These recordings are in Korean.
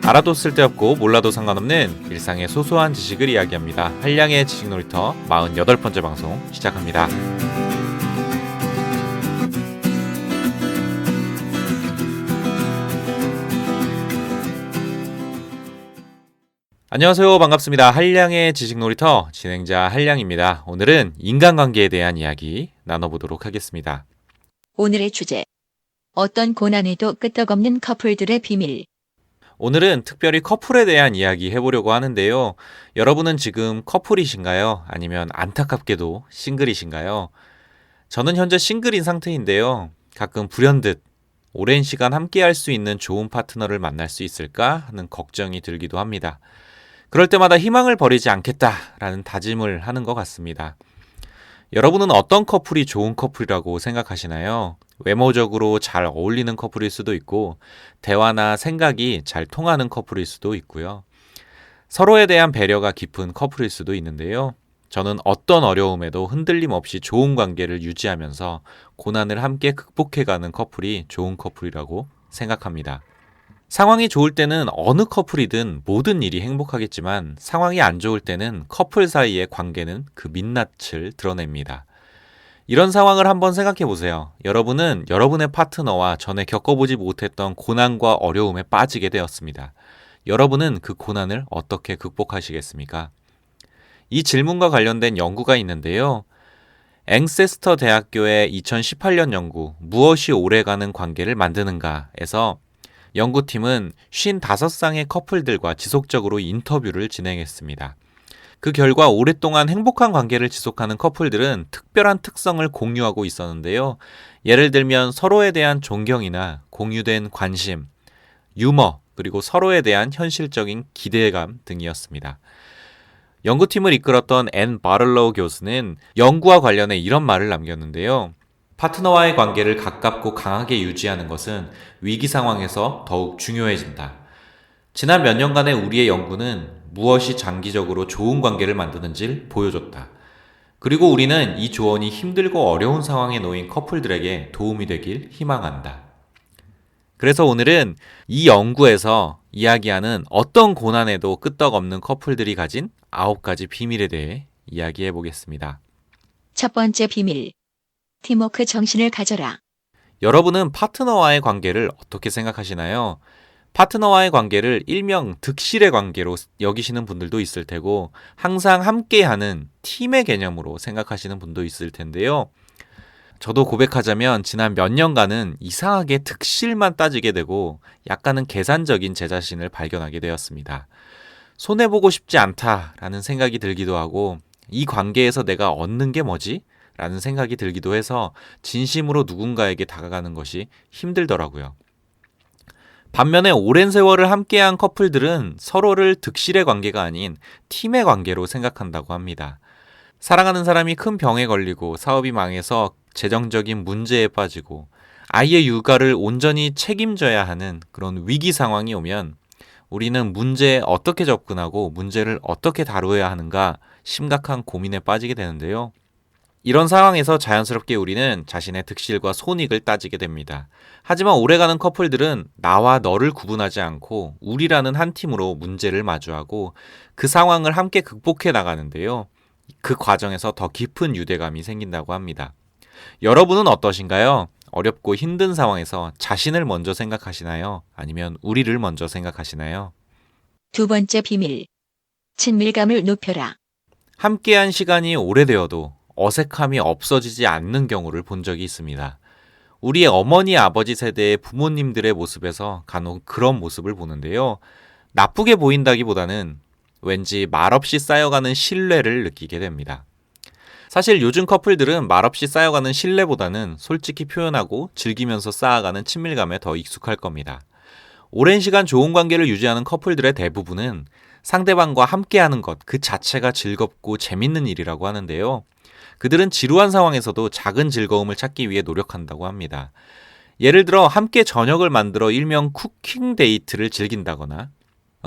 알아도 쓸데없고 몰라도 상관없는 일상의 소소한 지식을 이야기합니다. 한량의 지식놀이터 48번째 방송 시작합니다. 안녕하세요. 반갑습니다. 한량의 지식놀이터 진행자 한량입니다. 오늘은 인간관계에 대한 이야기 나눠보도록 하겠습니다. 오늘의 주제. 어떤 고난에도 끄떡없는 커플들의 비밀. 오늘은 특별히 커플에 대한 이야기 해보려고 하는데요. 여러분은 지금 커플이신가요? 아니면 안타깝게도 싱글이신가요? 저는 현재 싱글인 상태인데요. 가끔 불현듯 오랜 시간 함께 할 수 있는 좋은 파트너를 만날 수 있을까 하는 걱정이 들기도 합니다. 그럴 때마다 희망을 버리지 않겠다라는 다짐을 하는 것 같습니다. 여러분은 어떤 커플이 좋은 커플이라고 생각하시나요? 외모적으로 잘 어울리는 커플일 수도 있고, 대화나 생각이 잘 통하는 커플일 수도 있고요. 서로에 대한 배려가 깊은 커플일 수도 있는데요. 저는 어떤 어려움에도 흔들림 없이 좋은 관계를 유지하면서 고난을 함께 극복해가는 커플이 좋은 커플이라고 생각합니다. 상황이 좋을 때는 어느 커플이든 모든 일이 행복하겠지만 상황이 안 좋을 때는 커플 사이의 관계는 그 민낯을 드러냅니다. 이런 상황을 한번 생각해 보세요. 여러분은 여러분의 파트너와 전에 겪어보지 못했던 고난과 어려움에 빠지게 되었습니다. 여러분은 그 고난을 어떻게 극복하시겠습니까? 이 질문과 관련된 연구가 있는데요. 앵세스터 대학교의 2018년 연구 무엇이 오래가는 관계를 만드는가에서 연구팀은 55쌍의 커플들과 지속적으로 인터뷰를 진행했습니다. 그 결과 오랫동안 행복한 관계를 지속하는 커플들은 특별한 특성을 공유하고 있었는데요. 예를 들면 서로에 대한 존경이나 공유된 관심, 유머, 그리고 서로에 대한 현실적인 기대감 등이었습니다. 연구팀을 이끌었던 앤 바를로우 교수는 연구와 관련해 이런 말을 남겼는데요. 파트너와의 관계를 가깝고 강하게 유지하는 것은 위기 상황에서 더욱 중요해진다. 지난 몇 년간의 우리의 연구는 무엇이 장기적으로 좋은 관계를 만드는지를 보여줬다. 그리고 우리는 이 조언이 힘들고 어려운 상황에 놓인 커플들에게 도움이 되길 희망한다. 그래서 오늘은 이 연구에서 이야기하는 어떤 고난에도 끄떡없는 커플들이 가진 9가지 비밀에 대해 이야기해 보겠습니다. 첫 번째 비밀. 팀워크 정신을 가져라. 여러분은 파트너와의 관계를 어떻게 생각하시나요? 파트너와의 관계를 일명 득실의 관계로 여기시는 분들도 있을 테고 항상 함께하는 팀의 개념으로 생각하시는 분도 있을 텐데요. 저도 고백하자면 지난 몇 년간은 이상하게 득실만 따지게 되고 약간은 계산적인 제 자신을 발견하게 되었습니다. 손해보고 싶지 않다라는 생각이 들기도 하고 이 관계에서 내가 얻는 게 뭐지? 라는 생각이 들기도 해서 진심으로 누군가에게 다가가는 것이 힘들더라고요. 반면에 오랜 세월을 함께한 커플들은 서로를 득실의 관계가 아닌 팀의 관계로 생각한다고 합니다. 사랑하는 사람이 큰 병에 걸리고 사업이 망해서 재정적인 문제에 빠지고 아이의 육아를 온전히 책임져야 하는 그런 위기 상황이 오면 우리는 문제에 어떻게 접근하고 문제를 어떻게 다루어야 하는가 심각한 고민에 빠지게 되는데요. 이런 상황에서 자연스럽게 우리는 자신의 득실과 손익을 따지게 됩니다. 하지만 오래가는 커플들은 나와 너를 구분하지 않고 우리라는 한 팀으로 문제를 마주하고 그 상황을 함께 극복해 나가는데요. 그 과정에서 더 깊은 유대감이 생긴다고 합니다. 여러분은 어떠신가요? 어렵고 힘든 상황에서 자신을 먼저 생각하시나요? 아니면 우리를 먼저 생각하시나요? 두 번째 비밀. 친밀감을 높여라. 함께한 시간이 오래되어도 어색함이 없어지지 않는 경우를 본 적이 있습니다. 우리의 어머니, 아버지 세대의 부모님들의 모습에서 간혹 그런 모습을 보는데요. 나쁘게 보인다기보다는 왠지 말없이 쌓여가는 신뢰를 느끼게 됩니다. 사실 요즘 커플들은 말없이 쌓여가는 신뢰보다는 솔직히 표현하고 즐기면서 쌓아가는 친밀감에 더 익숙할 겁니다. 오랜 시간 좋은 관계를 유지하는 커플들의 대부분은 상대방과 함께하는 것 그 자체가 즐겁고 재밌는 일이라고 하는데요. 그들은 지루한 상황에서도 작은 즐거움을 찾기 위해 노력한다고 합니다. 예를 들어 함께 저녁을 만들어 일명 쿠킹 데이트를 즐긴다거나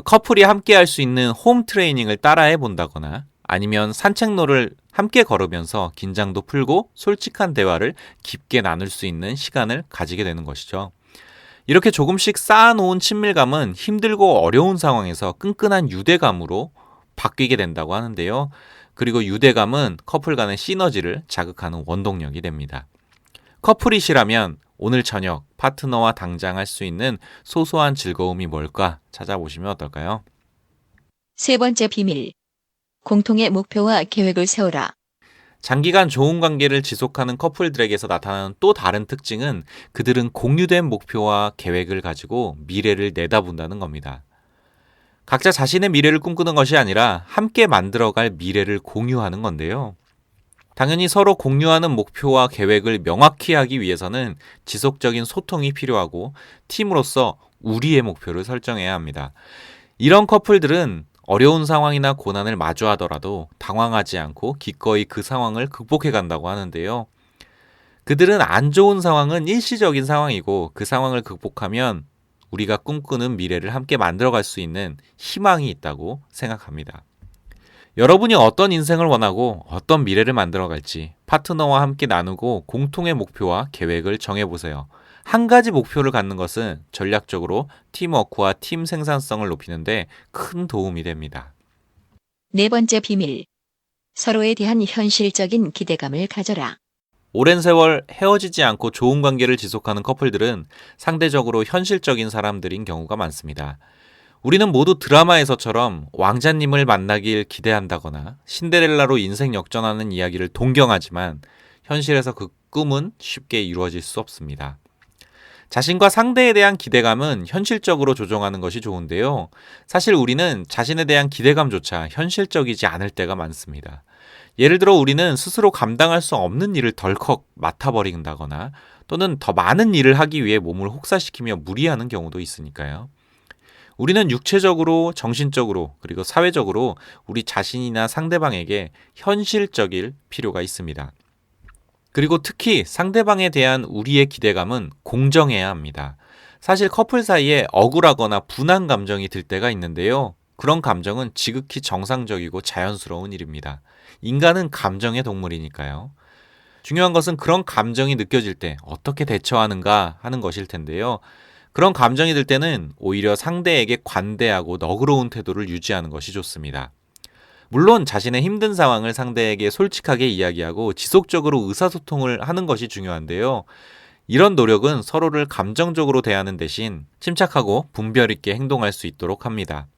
커플이 함께 할 수 있는 홈 트레이닝을 따라해 본다거나 아니면 산책로를 함께 걸으면서 긴장도 풀고 솔직한 대화를 깊게 나눌 수 있는 시간을 가지게 되는 것이죠. 이렇게 조금씩 쌓아놓은 친밀감은 힘들고 어려운 상황에서 끈끈한 유대감으로 바뀌게 된다고 하는데요. 그리고 유대감은 커플 간의 시너지를 자극하는 원동력이 됩니다. 커플이시라면 오늘 저녁 파트너와 당장 할 수 있는 소소한 즐거움이 뭘까 찾아보시면 어떨까요? 세 번째 비밀. 공통의 목표와 계획을 세워라. 장기간 좋은 관계를 지속하는 커플들에게서 나타나는 또 다른 특징은 그들은 공유된 목표와 계획을 가지고 미래를 내다본다는 겁니다. 각자 자신의 미래를 꿈꾸는 것이 아니라 함께 만들어갈 미래를 공유하는 건데요. 당연히 서로 공유하는 목표와 계획을 명확히 하기 위해서는 지속적인 소통이 필요하고 팀으로서 우리의 목표를 설정해야 합니다. 이런 커플들은 어려운 상황이나 고난을 마주하더라도 당황하지 않고 기꺼이 그 상황을 극복해 간다고 하는데요. 그들은 안 좋은 상황은 일시적인 상황이고 그 상황을 극복하면 우리가 꿈꾸는 미래를 함께 만들어갈 수 있는 희망이 있다고 생각합니다. 여러분이 어떤 인생을 원하고 어떤 미래를 만들어갈지 파트너와 함께 나누고 공통의 목표와 계획을 정해보세요. 한 가지 목표를 갖는 것은 전략적으로 팀워크와 팀 생산성을 높이는데 큰 도움이 됩니다. 네 번째 비밀. 서로에 대한 현실적인 기대감을 가져라. 오랜 세월 헤어지지 않고 좋은 관계를 지속하는 커플들은 상대적으로 현실적인 사람들인 경우가 많습니다. 우리는 모두 드라마에서처럼 왕자님을 만나길 기대한다거나 신데렐라로 인생 역전하는 이야기를 동경하지만 현실에서 그 꿈은 쉽게 이루어질 수 없습니다. 자신과 상대에 대한 기대감은 현실적으로 조정하는 것이 좋은데요. 사실 우리는 자신에 대한 기대감조차 현실적이지 않을 때가 많습니다. 예를 들어 우리는 스스로 감당할 수 없는 일을 덜컥 맡아버린다거나 또는 더 많은 일을 하기 위해 몸을 혹사시키며 무리하는 경우도 있으니까요. 우리는 육체적으로, 정신적으로, 그리고 사회적으로 우리 자신이나 상대방에게 현실적일 필요가 있습니다. 그리고 특히 상대방에 대한 우리의 기대감은 공정해야 합니다. 사실 커플 사이에 억울하거나 분한 감정이 들 때가 있는데요. 그런 감정은 지극히 정상적이고 자연스러운 일입니다. 인간은 감정의 동물이니까요. 중요한 것은 그런 감정이 느껴질 때 어떻게 대처하는가 하는 것일 텐데요. 그런 감정이 들 때는 오히려 상대에게 관대하고 너그러운 태도를 유지하는 것이 좋습니다. 물론 자신의 힘든 상황을 상대에게 솔직하게 이야기하고 지속적으로 의사소통을 하는 것이 중요한데요. 이런 노력은 서로를 감정적으로 대하는 대신 침착하고 분별 있게 행동할 수 있도록 합니다.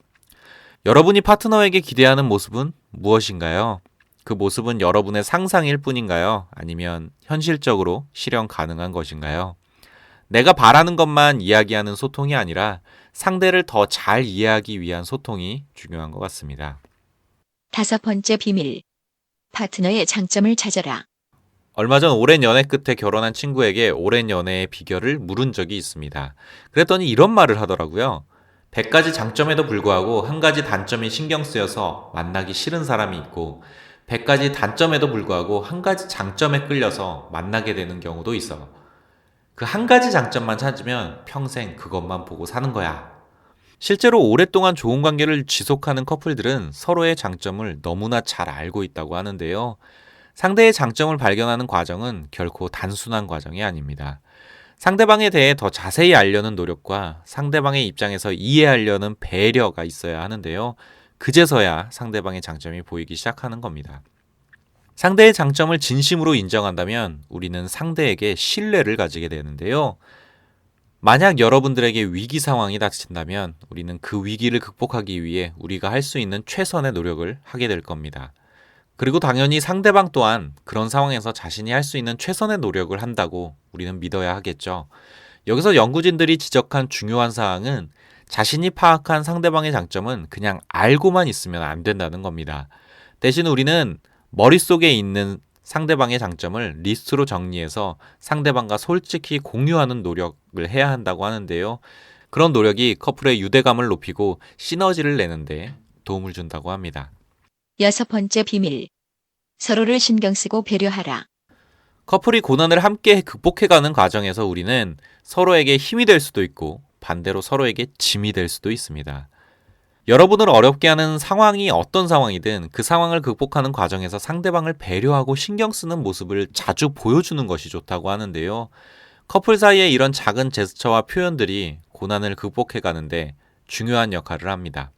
여러분이 파트너에게 기대하는 모습은 무엇인가요? 그 모습은 여러분의 상상일 뿐인가요? 아니면 현실적으로 실현 가능한 것인가요? 내가 바라는 것만 이야기하는 소통이 아니라 상대를 더 잘 이해하기 위한 소통이 중요한 것 같습니다. 다섯 번째 비밀. 파트너의 장점을 찾아라. 얼마 전 오랜 연애 끝에 결혼한 친구에게 오랜 연애의 비결을 물은 적이 있습니다. 그랬더니 이런 말을 하더라고요. 100가지 장점에도 불구하고 한 가지 단점이 신경 쓰여서 만나기 싫은 사람이 있고 100가지 단점에도 불구하고 한 가지 장점에 끌려서 만나게 되는 경우도 있어. 그 한 가지 장점만 찾으면 평생 그것만 보고 사는 거야. 실제로 오랫동안 좋은 관계를 지속하는 커플들은 서로의 장점을 너무나 잘 알고 있다고 하는데요. 상대의 장점을 발견하는 과정은 결코 단순한 과정이 아닙니다. 상대방에 대해 더 자세히 알려는 노력과 상대방의 입장에서 이해하려는 배려가 있어야 하는데요. 그제서야 상대방의 장점이 보이기 시작하는 겁니다. 상대의 장점을 진심으로 인정한다면 우리는 상대에게 신뢰를 가지게 되는데요. 만약 여러분들에게 위기 상황이 닥친다면 우리는 그 위기를 극복하기 위해 우리가 할 수 있는 최선의 노력을 하게 될 겁니다. 그리고 당연히 상대방 또한 그런 상황에서 자신이 할 수 있는 최선의 노력을 한다고 우리는 믿어야 하겠죠. 여기서 연구진들이 지적한 중요한 사항은 자신이 파악한 상대방의 장점은 그냥 알고만 있으면 안 된다는 겁니다. 대신 우리는 머릿속에 있는 상대방의 장점을 리스트로 정리해서 상대방과 솔직히 공유하는 노력을 해야 한다고 하는데요. 그런 노력이 커플의 유대감을 높이고 시너지를 내는데 도움을 준다고 합니다. 여섯 번째 비밀. 서로를 신경 쓰고 배려하라. 커플이 고난을 함께 극복해가는 과정에서 우리는 서로에게 힘이 될 수도 있고 반대로 서로에게 짐이 될 수도 있습니다. 여러분을 어렵게 하는 상황이 어떤 상황이든 그 상황을 극복하는 과정에서 상대방을 배려하고 신경 쓰는 모습을 자주 보여주는 것이 좋다고 하는데요. 커플 사이의 이런 작은 제스처와 표현들이 고난을 극복해 가는데 중요한 역할을 합니다.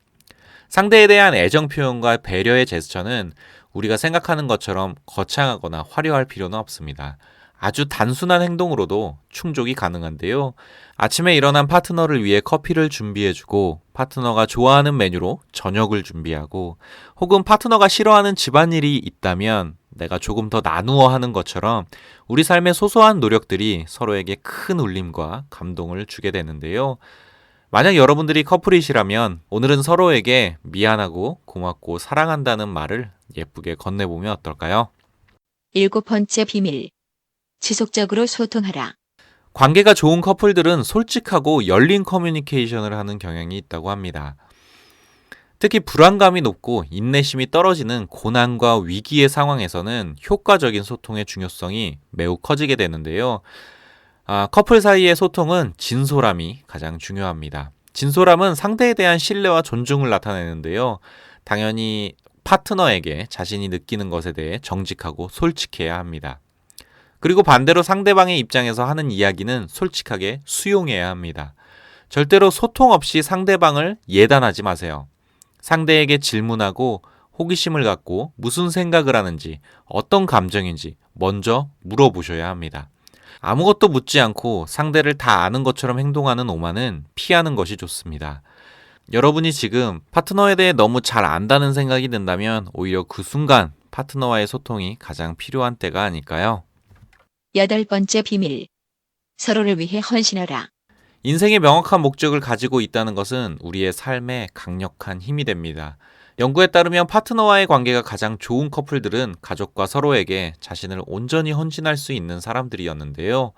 상대에 대한 애정 표현과 배려의 제스처는 우리가 생각하는 것처럼 거창하거나 화려할 필요는 없습니다. 아주 단순한 행동으로도 충족이 가능한데요. 아침에 일어난 파트너를 위해 커피를 준비해주고, 파트너가 좋아하는 메뉴로 저녁을 준비하고, 혹은 파트너가 싫어하는 집안일이 있다면 내가 조금 더 나누어 하는 것처럼 우리 삶의 소소한 노력들이 서로에게 큰 울림과 감동을 주게 되는데요. 만약 여러분들이 커플이시라면 오늘은 서로에게 미안하고 고맙고 사랑한다는 말을 예쁘게 건네보면 어떨까요? 7번째 비밀. 지속적으로 소통하라. 관계가 좋은 커플들은 솔직하고 열린 커뮤니케이션을 하는 경향이 있다고 합니다. 특히 불안감이 높고 인내심이 떨어지는 고난과 위기의 상황에서는 효과적인 소통의 중요성이 매우 커지게 되는데요. 커플 사이의 소통은 진솔함이 가장 중요합니다. 진솔함은 상대에 대한 신뢰와 존중을 나타내는데요. 당연히 파트너에게 자신이 느끼는 것에 대해 정직하고 솔직해야 합니다. 그리고 반대로 상대방의 입장에서 하는 이야기는 솔직하게 수용해야 합니다. 절대로 소통 없이 상대방을 예단하지 마세요. 상대에게 질문하고 호기심을 갖고 무슨 생각을 하는지, 어떤 감정인지 먼저 물어보셔야 합니다. 아무것도 묻지 않고 상대를 다 아는 것처럼 행동하는 오만은 피하는 것이 좋습니다. 여러분이 지금 파트너에 대해 너무 잘 안다는 생각이 든다면 오히려 그 순간 파트너와의 소통이 가장 필요한 때가 아닐까요? 8번째 비밀. 서로를 위해 헌신하라. 인생의 명확한 목적을 가지고 있다는 것은 우리의 삶에 강력한 힘이 됩니다. 연구에 따르면 파트너와의 관계가 가장 좋은 커플들은 가족과 서로에게 자신을 온전히 헌신할 수 있는 사람들이었는데요.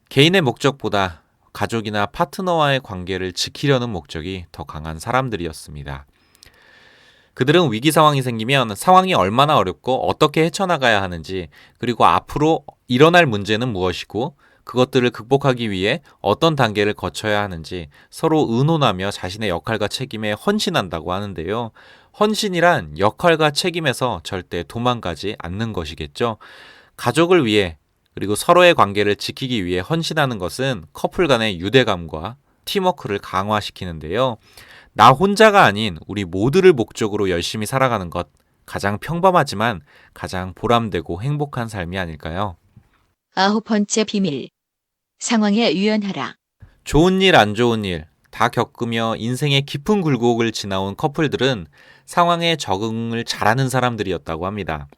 개인의 목적보다 가족이나 파트너와의 관계를 지키려는 목적이 더 강한 사람들이었습니다. 그들은 위기 상황이 생기면 상황이 얼마나 어렵고 어떻게 헤쳐나가야 하는지, 그리고 앞으로 일어날 문제는 무엇이고 그것들을 극복하기 위해 어떤 단계를 거쳐야 하는지 서로 의논하며 자신의 역할과 책임에 헌신한다고 하는데요. 헌신이란 역할과 책임에서 절대 도망가지 않는 것이겠죠. 가족을 위해 그리고 서로의 관계를 지키기 위해 헌신하는 것은 커플 간의 유대감과 팀워크를 강화시키는데요. 나 혼자가 아닌 우리 모두를 목적으로 열심히 살아가는 것, 가장 평범하지만 가장 보람되고 행복한 삶이 아닐까요? 9번째 비밀. 상황에 유연하라. 좋은 일, 안 좋은 일 다 겪으며 인생의 깊은 굴곡을 지나온 커플들은 상황에 적응을 잘하는 사람들이었다고 합니다.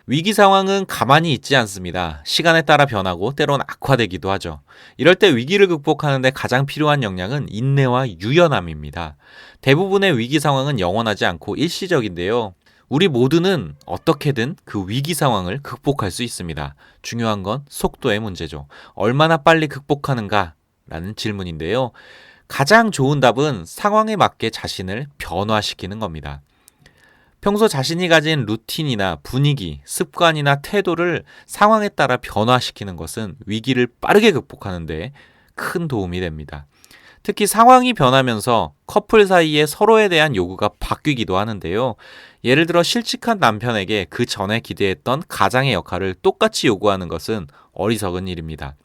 위기 상황은 가만히 있지 않습니다. 시간에 따라 변하고 때론 악화되기도 하죠. 이럴 때 위기를 극복하는데 가장 필요한 역량은 인내와 유연함입니다. 대부분의 위기 상황은 영원하지 않고 일시적인데요. 우리 모두는 어떻게든 그 위기 상황을 극복할 수 있습니다. 중요한 건 속도의 문제죠. 얼마나 빨리 극복하는가라는 질문인데요. 가장 좋은 답은 상황에 맞게 자신을 변화시키는 겁니다. 평소 자신이 가진 루틴이나 분위기, 습관이나 태도를 상황에 따라 변화시키는 것은 위기를 빠르게 극복하는 데 큰 도움이 됩니다. 특히 상황이 변하면서 커플 사이에 서로에 대한 요구가 바뀌기도 하는데요. 예를 들어 실직한 남편에게 그 전에 기대했던 가장의 역할을 똑같이 요구하는 것은 어리석은 일입니다.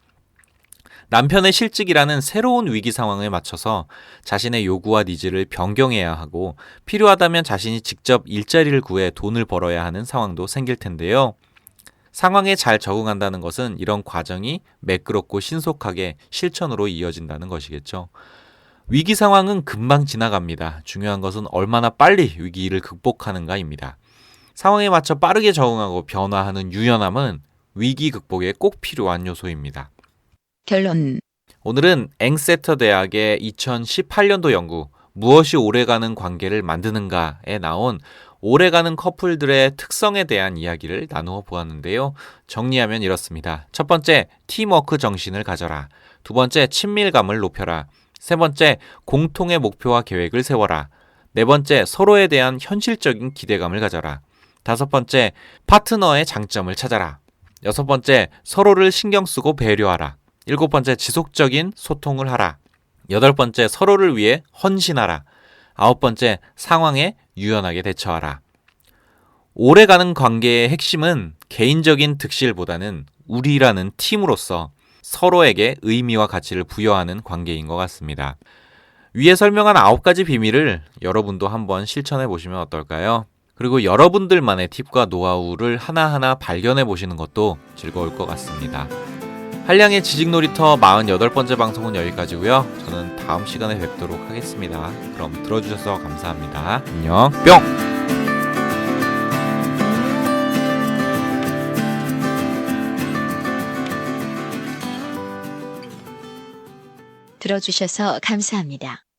남편의 실직이라는 새로운 위기 상황에 맞춰서 자신의 요구와 니즈를 변경해야 하고, 필요하다면 자신이 직접 일자리를 구해 돈을 벌어야 하는 상황도 생길 텐데요. 상황에 잘 적응한다는 것은 이런 과정이 매끄럽고 신속하게 실천으로 이어진다는 것이겠죠. 위기 상황은 금방 지나갑니다. 중요한 것은 얼마나 빨리 위기를 극복하는가입니다. 상황에 맞춰 빠르게 적응하고 변화하는 유연함은 위기 극복에 꼭 필요한 요소입니다. 결론. 오늘은 앵세터 대학의 2018년도 연구 무엇이 오래가는 관계를 만드는가에 나온 오래가는 커플들의 특성에 대한 이야기를 나누어 보았는데요. 정리하면 이렇습니다. 첫 번째, 팀워크 정신을 가져라. 두 번째, 친밀감을 높여라. 세 번째, 공통의 목표와 계획을 세워라. 네 번째, 서로에 대한 현실적인 기대감을 가져라. 다섯 번째, 파트너의 장점을 찾아라. 여섯 번째, 서로를 신경 쓰고 배려하라. 일곱 번째, 지속적인 소통을 하라. 여덟 번째, 서로를 위해 헌신하라. 아홉 번째, 상황에 유연하게 대처하라. 오래가는 관계의 핵심은 개인적인 득실보다는 우리라는 팀으로서 서로에게 의미와 가치를 부여하는 관계인 것 같습니다. 위에 설명한 9가지 비밀을 여러분도 한번 실천해 보시면 어떨까요? 그리고 여러분들만의 팁과 노하우를 하나하나 발견해 보시는 것도 즐거울 것 같습니다. 한량의 지식놀이터 48번째 방송은 여기까지고요. 저는 다음 시간에 뵙도록 하겠습니다. 그럼 들어주셔서 감사합니다. 안녕. 뿅! 들어주셔서 감사합니다.